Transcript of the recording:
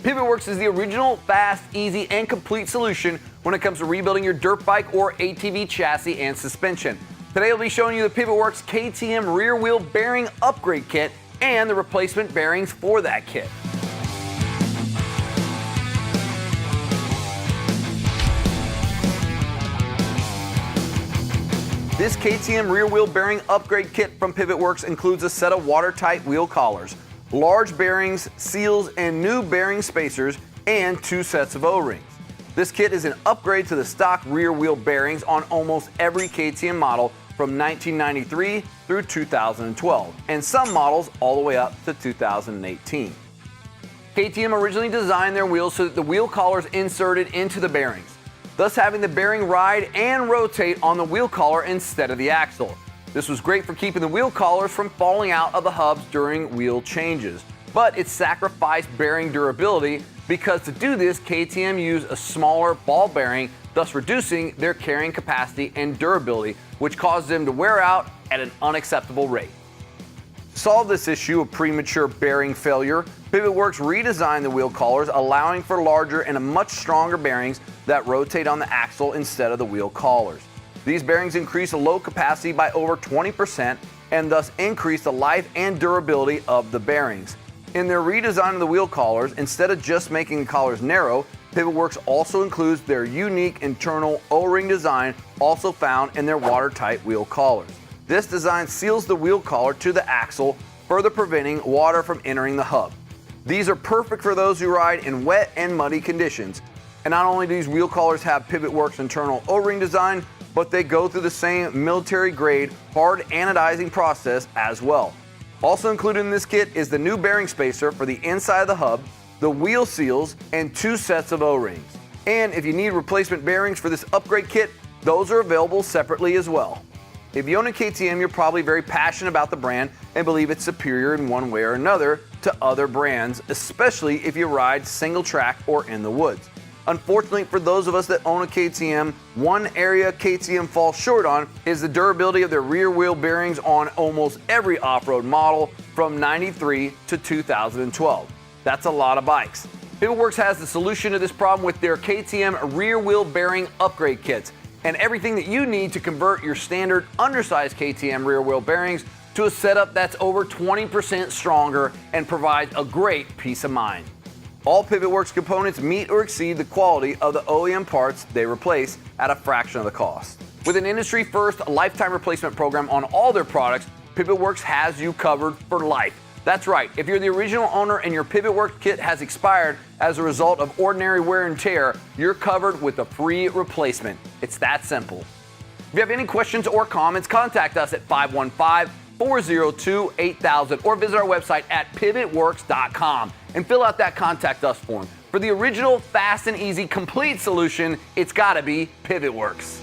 PivotWorks is the original, fast, easy, and complete solution when it comes to rebuilding your dirt bike or ATV chassis and suspension. Today I'll be showing you the PivotWorks KTM rear wheel bearing upgrade kit and the replacement bearings for that kit. This KTM rear wheel bearing upgrade kit from PivotWorks includes a set of watertight wheel collars, large bearings, seals, and new bearing spacers, and 2 sets of O-rings. This kit is an upgrade to the stock rear wheel bearings on almost every KTM model from 1993 through 2012, and some models all the way up to 2018. KTM originally designed their wheels so that the wheel collars inserted into the bearings, thus having the bearing ride and rotate on the wheel collar instead of the axle. This was great for keeping the wheel collars from falling out of the hubs during wheel changes, but it sacrificed bearing durability because to do this, KTM used a smaller ball bearing, thus reducing their carrying capacity and durability, which caused them to wear out at an unacceptable rate. To solve this issue of premature bearing failure, PivotWorks redesigned the wheel collars, allowing for larger and much stronger bearings that rotate on the axle instead of the wheel collars. These bearings increase the load capacity by over 20% and thus increase the life and durability of the bearings. In their redesign of the wheel collars, instead of just making the collars narrow, PivotWorks also includes their unique internal O-ring design also found in their watertight wheel collars. This design seals the wheel collar to the axle, further preventing water from entering the hub. These are perfect for those who ride in wet and muddy conditions. And not only do these wheel collars have PivotWorks internal O-ring design, but they go through the same military-grade hard anodizing process as well. Also included in this kit is the new bearing spacer for the inside of the hub, the wheel seals, and 2 sets of O-rings. And if you need replacement bearings for this upgrade kit, those are available separately as well. If you own a KTM, you're probably very passionate about the brand and believe it's superior in one way or another to other brands, especially if you ride single track or in the woods. Unfortunately, for those of us that own a KTM, one area KTM falls short on is the durability of their rear wheel bearings on almost every off-road model from 93 to 2012. That's a lot of bikes. PivotWorks has the solution to this problem with their KTM rear wheel bearing upgrade kits and everything that you need to convert your standard undersized KTM rear wheel bearings to a setup that's over 20% stronger and provides a great peace of mind. All PivotWorks components meet or exceed the quality of the OEM parts they replace at a fraction of the cost. With an industry-first lifetime replacement program on all their products, PivotWorks has you covered for life. That's right, if you're the original owner and your PivotWorks kit has expired as a result of ordinary wear and tear, you're covered with a free replacement. It's that simple. If you have any questions or comments, contact us at 515-402-8000 or visit our website at pivotworks.com and fill out that contact us form. For the original, fast and easy, complete solution, it's gotta be PivotWorks.